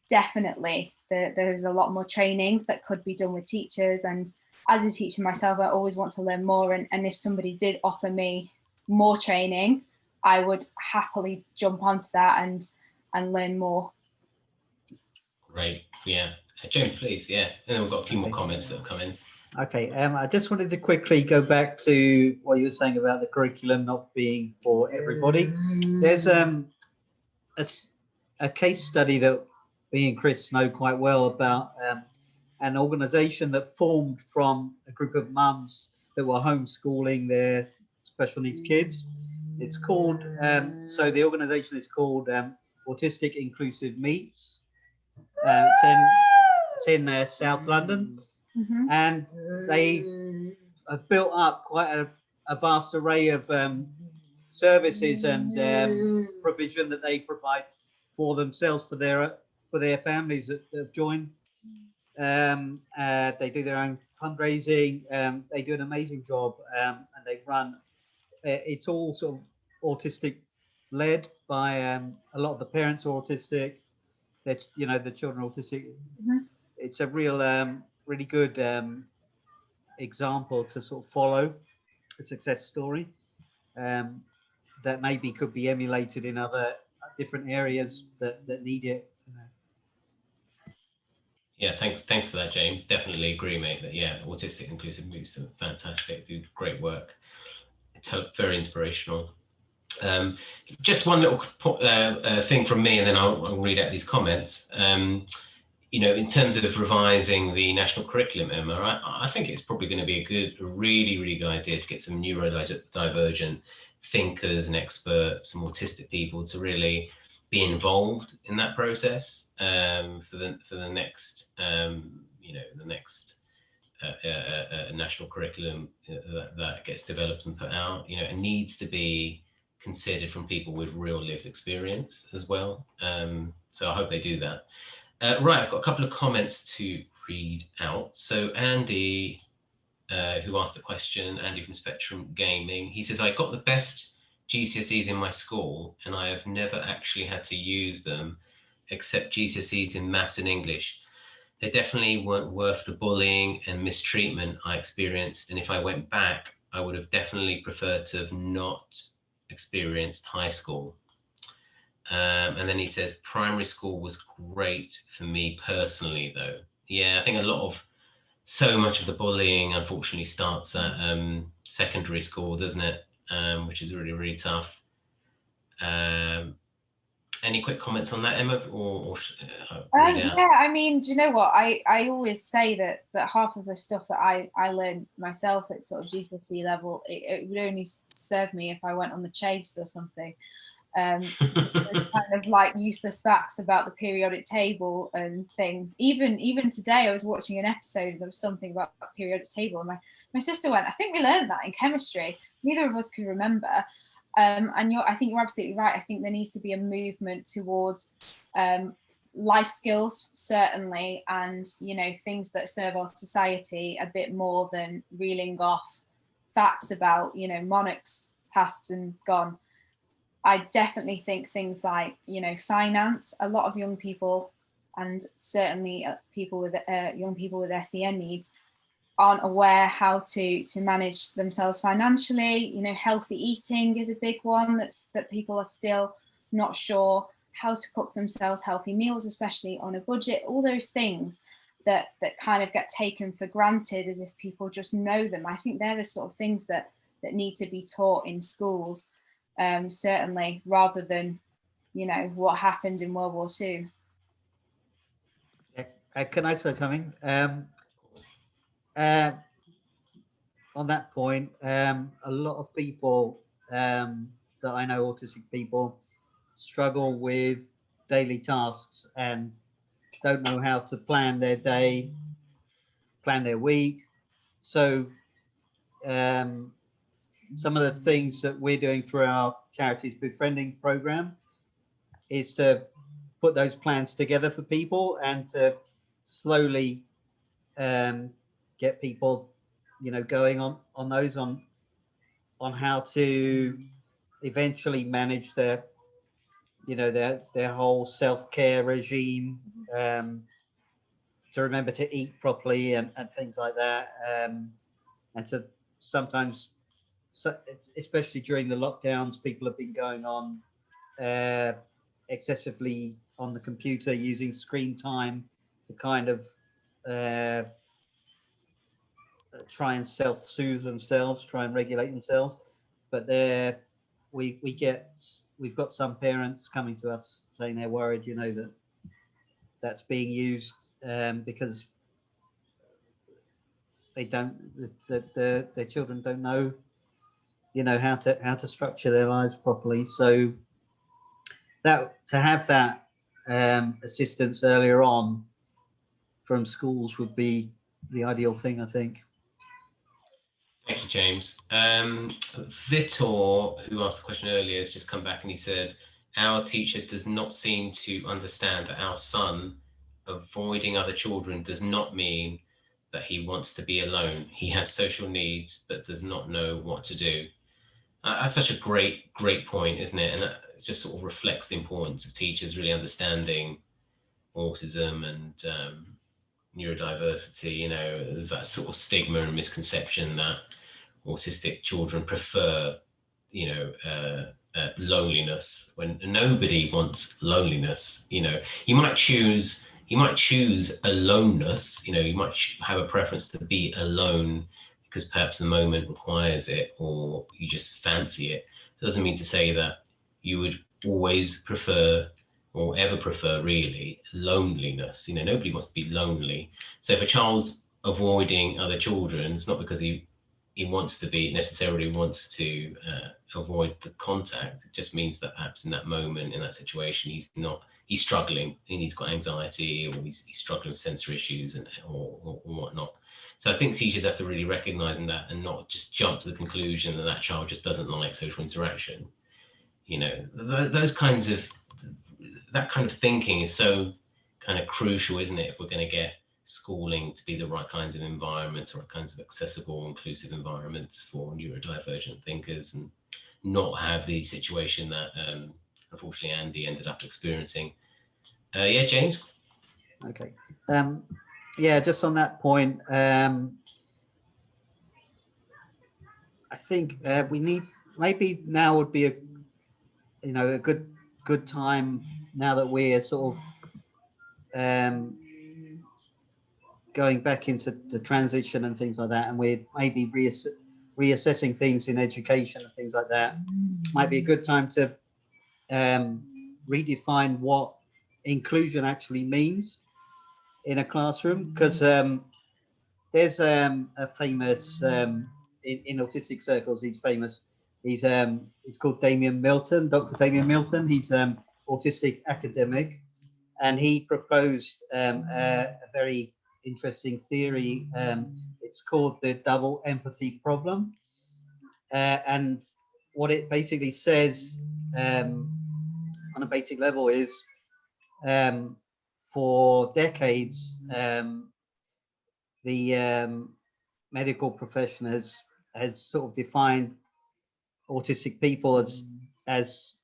definitely there's a lot more training that could be done with teachers. And as a teacher myself, I always want to learn more. And if somebody did offer me more training, I would happily jump onto that and learn more. Great, yeah. James, please, yeah. And then we've got a few more comments that have come in. Okay, I just wanted to quickly go back to what you were saying about the curriculum not being for everybody. There's a case study that me and Chris know quite well about an organisation that formed from a group of mums that were homeschooling their special needs kids. It's called, so the organisation is called Autistic Inclusive Meets. It's in South London. Mm-hmm. And they have built up quite a vast array of services and provision that they provide for themselves, for their families that have joined. They do their own fundraising. They do an amazing job, and they run. It's all sort of autistic led by a lot of the parents are autistic. That, you know, the children are autistic. Mm-hmm. It's a real really good example to sort of follow, a success story that maybe could be emulated in other different areas that need it. You know. Yeah, thanks for that, James. Definitely agree, mate. That yeah, Autistic Inclusive Moves are fantastic, do great work. It's very inspirational. Just one little thing from me, and then I'll read out these comments. in terms of revising the national curriculum, Emma, I think it's probably going to be a really, really good idea to get some neurodivergent thinkers and experts and autistic people to really be involved in that process for the next, the next national curriculum that gets developed and put out. It needs to be considered from people with real lived experience as well. So I hope they do that. Right, I've got a couple of comments to read out. So Andy, who asked the question, Andy from Spectrum Gaming, he says, I got the best GCSEs in my school and I have never actually had to use them except GCSEs in maths and English. They definitely weren't worth the bullying and mistreatment I experienced. And if I went back, I would have definitely preferred to have not experienced high school. And then he says, primary school was great for me personally, though. Yeah, I think so much of the bullying, unfortunately, starts at secondary school, doesn't it? Which is really, really tough. Any quick comments on that, Emma? Yeah, I mean, do you know what? I always say that half of the stuff that I learned myself at sort of GCSE level, it would only serve me if I went on the chase or something. Kind of like useless facts about the periodic table and things. Even today, I was watching an episode and there was something about the periodic table, and my sister went, I think we learned that in chemistry. Neither of us could remember. And I think you're absolutely right. I think there needs to be a movement towards life skills, certainly, and things that serve our society a bit more than reeling off facts about monarchs past and gone. I definitely think things like finance. A lot of young people, and certainly people with young people with SEN needs, aren't aware how to manage themselves financially. Healthy eating is a big one that people are still not sure how to cook themselves healthy meals, especially on a budget. All those things that kind of get taken for granted as if people just know them. I think they're the sort of things that need to be taught in schools, certainly, rather than what happened in World War II. Can I say something? On that point, a lot of people that I know, autistic people, struggle with daily tasks and don't know how to plan their day, plan their week. So some of the things that we're doing through our charity's befriending program is to put those plans together for people and to slowly get people going on those on how to eventually manage their their whole self-care regime, to remember to eat properly and things like that, and to sometimes, especially during the lockdowns, people have been going on excessively on the computer, using screen time to kind of try and self-soothe themselves, try and regulate themselves. But we've got some parents coming to us saying they're worried, that's being used because they don't, their children don't know, how to structure their lives properly. So that to have that assistance earlier on from schools would be the ideal thing, I think. Thank you, James. Vitor, who asked the question earlier, has just come back and he said, our teacher does not seem to understand that our son avoiding other children does not mean that he wants to be alone. He has social needs, but does not know what to do. That's such a great point, isn't it? And that just sort of reflects the importance of teachers really understanding autism and neurodiversity. There's that sort of stigma and misconception that autistic children prefer, loneliness, when nobody wants loneliness. You might choose aloneness. You might have a preference to be alone because perhaps the moment requires it, or you just fancy it. It doesn't mean to say that you would always prefer or ever prefer really loneliness. You know, nobody wants to be lonely. So if a child's avoiding other children, it's not because he wants to be, necessarily wants to avoid the contact. It just means that perhaps in that moment, in that situation, he's struggling and he's got anxiety, or he's struggling with sensory issues or whatnot. So I think teachers have to really recognize that and not just jump to the conclusion that that child just doesn't like social interaction. You know, those kinds of, that kind of thinking is so kind of crucial, isn't it? If we're going to get schooling to be the right kinds of environments, or right kinds of accessible, inclusive environments for neurodivergent thinkers, and not have the situation that unfortunately Andy ended up experiencing. Yeah, James? Okay. Yeah, just on that point, I think we need, maybe now would be a good time, now that we're sort of going back into the transition and things like that, and we're maybe reassessing things in education and things like that. Might be a good time to redefine what inclusion actually means in a classroom, because there's a famous in autistic circles. He's famous. It's called Damien Milton, Dr. Damien Milton. He's autistic academic, and he proposed a very interesting theory. It's called the double empathy problem, and what it basically says on a basic level is, for decades, the medical profession has sort of defined autistic people as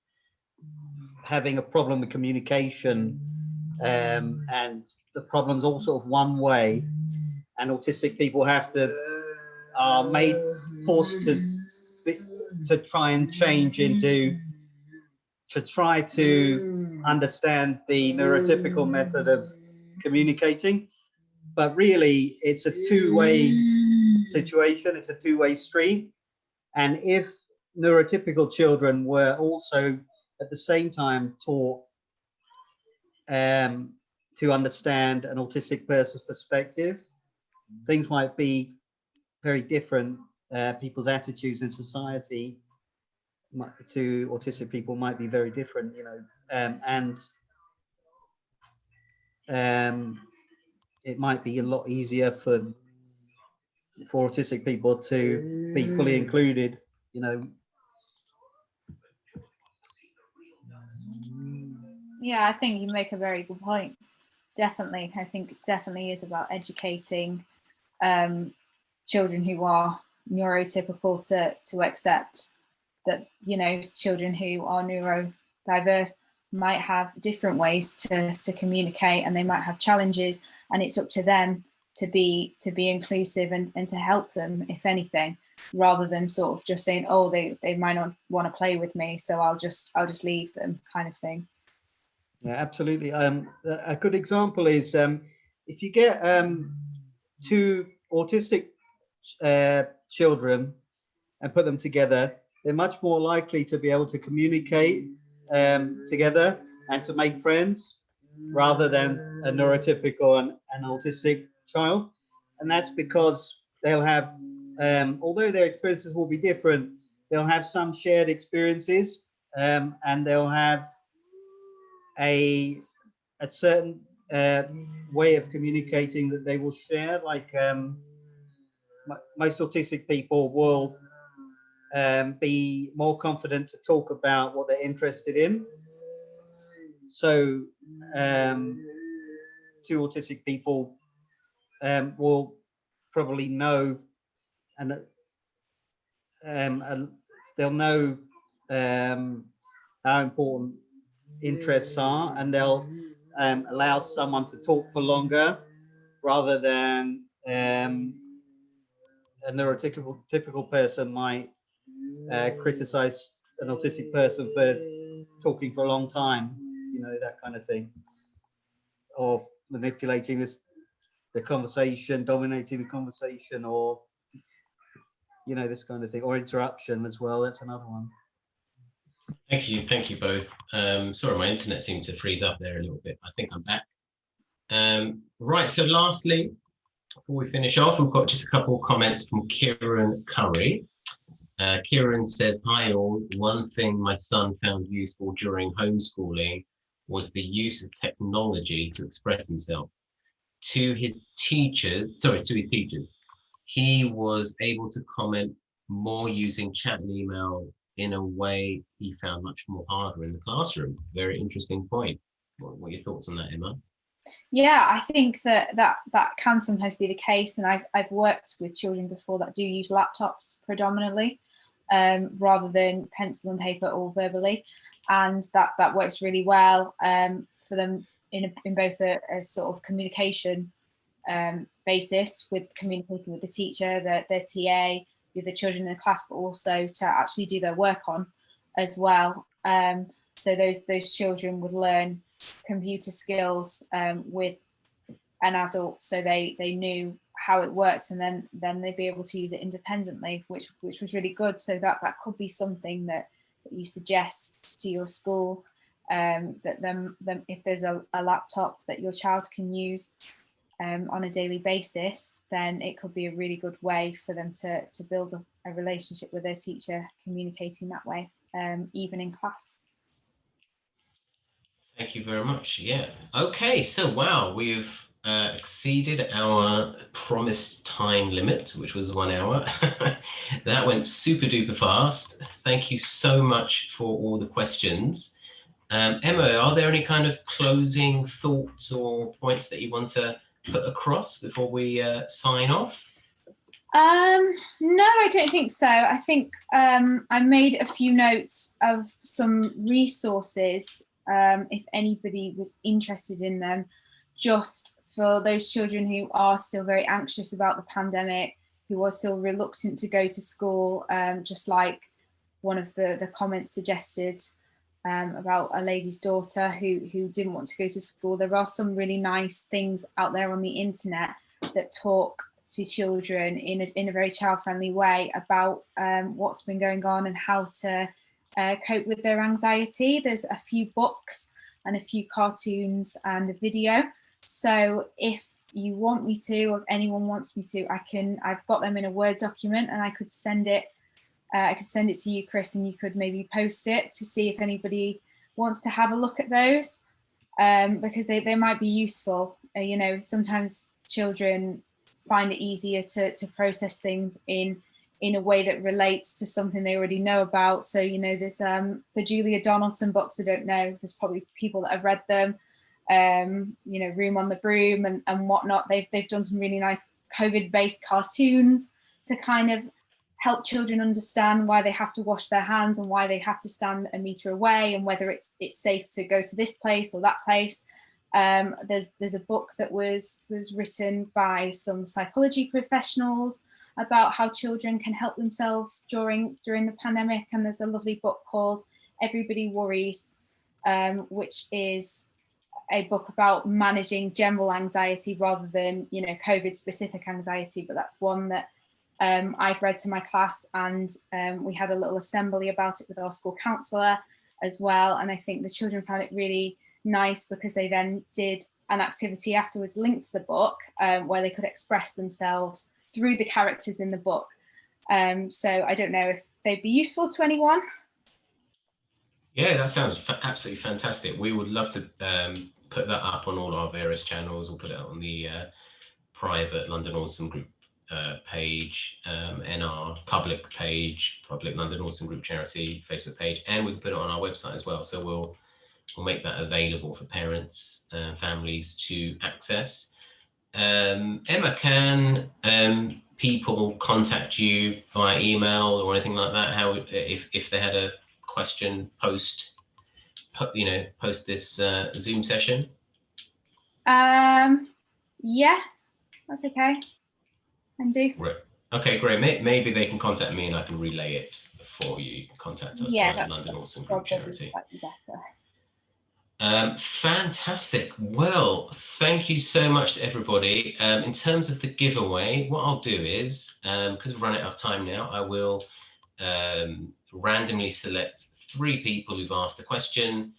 having a problem with communication, and the problem's all sort of one way, and autistic people are forced to try and change to try to understand the neurotypical method of communicating. But really, it's a two-way situation. It's a two-way street. And if neurotypical children were also at the same time taught to understand an autistic person's perspective, things might be very different. People's attitudes in society to autistic people might be very different, and it might be a lot easier for autistic people to be fully included, Yeah, I think you make a very good point. Definitely. I think it definitely is about educating children who are neurotypical to accept that, children who are neurodiverse might have different ways to communicate, and they might have challenges, and it's up to them to be inclusive and to help them, if anything, rather than sort of just saying, oh, they might not want to play with me, so I'll just leave them, kind of thing. Yeah, absolutely. A good example is if you get two autistic children and put them together, they're much more likely to be able to communicate together and to make friends, rather than a neurotypical and an autistic child. And that's because they'll have, although their experiences will be different, they'll have some shared experiences, and they'll have a certain way of communicating that they will share. Like most autistic people will be more confident to talk about what they're interested in. So two autistic people will probably know, and they'll know how important interests are, and they'll allow someone to talk for longer, rather than a neurotypical person might criticize an autistic person for talking for a long time, that kind of thing, or manipulating the conversation, dominating the conversation, or this kind of thing, or interruption as well. That's another one. Thank you both. Sorry, my internet seemed to freeze up there a little bit. I think I'm back. Right, so lastly, before we finish off, we've got just a couple of comments from Kieran Curry. Kieran says, hi all, one thing my son found useful during homeschooling was the use of technology to express himself. To his teachers, he was able to comment more using chat and email in a way he found much more harder in the classroom. Very interesting point. What are your thoughts on that, Emma? Yeah, I think that can sometimes be the case, and I've worked with children before that do use laptops predominantly, rather than pencil and paper or verbally, and that works really well for them in both a sort of communication basis, with communicating with the teacher, their TA, with the children in the class, but also to actually do their work on as well. So those children would learn computer skills with an adult, so they knew how it worked, and then they'd be able to use it independently, which was really good. So that could be something that you suggest to your school, that them if there's a laptop that your child can use on a daily basis, then it could be a really good way for them to build a relationship with their teacher, communicating that way, even in class. Thank you very much. Yeah. Okay. So, wow, we've exceeded our promised time limit, which was 1 hour. That went super duper fast. Thank you so much for all the questions. Emma, are there any kind of closing thoughts or points that you want to put across before we sign off? No, I don't think so. I think I made a few notes of some resources, if anybody was interested in them, just for those children who are still very anxious about the pandemic, who are still reluctant to go to school, just like one of the comments suggested about a lady's daughter who didn't want to go to school. There are some really nice things out there on the internet that talk to children in a very child-friendly way about what's been going on and how to cope with their anxiety. There's a few books and a few cartoons and a video. So if you want me to, or if anyone wants me to, I've got them in a Word document, and I could send it to you, Chris, and you could maybe post it to see if anybody wants to have a look at those, because they might be useful. Sometimes children find it easier to process things in a way that relates to something they already know about. So, there's the Julia Donaldson books. I don't know, there's probably people that have read them, Room on the Broom and whatnot. They've done some really nice COVID-based cartoons to kind of help children understand why they have to wash their hands and why they have to stand a meter away, and whether it's safe to go to this place or that place. There's a book that was written by some psychology professionals about how children can help themselves during the pandemic, and there's a lovely book called Everybody Worries, which is a book about managing general anxiety rather than COVID specific anxiety. But that's one that I've read to my class, and we had a little assembly about it with our school counsellor as well, and I think the children found it really nice because they then did an activity afterwards linked to the book, where they could express themselves through the characters in the book. So I don't know if they'd be useful to anyone. Yeah, that sounds absolutely fantastic. We would love to put that up on all our various channels. We'll put it on the private London Autism Group page, and our public page, public London Autism Group charity Facebook page, and we can put it on our website as well. So we'll make that available for parents, families to access. Emma, can people contact you via email or anything like that? How, if they had a question post this Zoom session? Yeah, that's okay. Can do. Right. Okay, great. Maybe they can contact me and I can relay it before you contact us via London Autism Group charity. Better. Fantastic. Well, thank you so much to everybody. In terms of the giveaway, what I'll do is, because we've run out of time now, I will randomly select 3 people who've asked a question,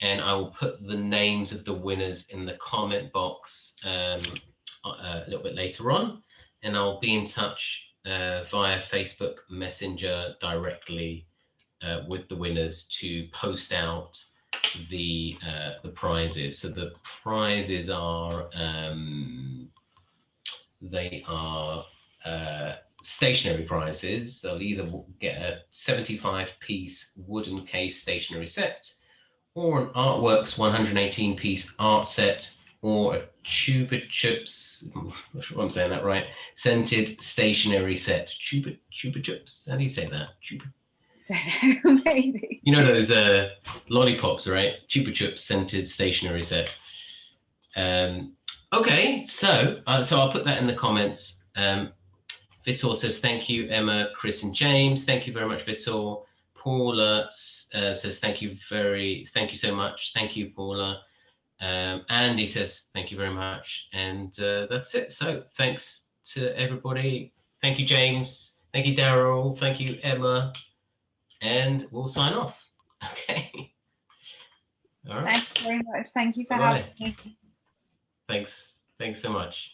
and I will put the names of the winners in the comment box a little bit later on, and I'll be in touch via Facebook Messenger directly with the winners to post out the prizes. So the prizes are they are stationary prizes. They'll either get a 75-piece wooden case stationery set, or an Artworks 118-piece art set, or a Chupa Chups, I'm not sure if I'm saying that right, scented stationery set. Chupa Chups, how do you say that? Chupa. Don't know, maybe. You know those lollipops, right? Chupa Chups scented stationery set. Okay, so I'll put that in the comments. Vitor says, thank you, Emma, Chris, and James. Thank you very much, Vitor. Paula says, thank you so much. Thank you, Paula. Andy says, thank you very much. And that's it. So thanks to everybody. Thank you, James. Thank you, Daryl. Thank you, Emma. And we'll sign off. Okay. All right. Thank you very much. Thank you for Bye-bye. having me. Thanks so much.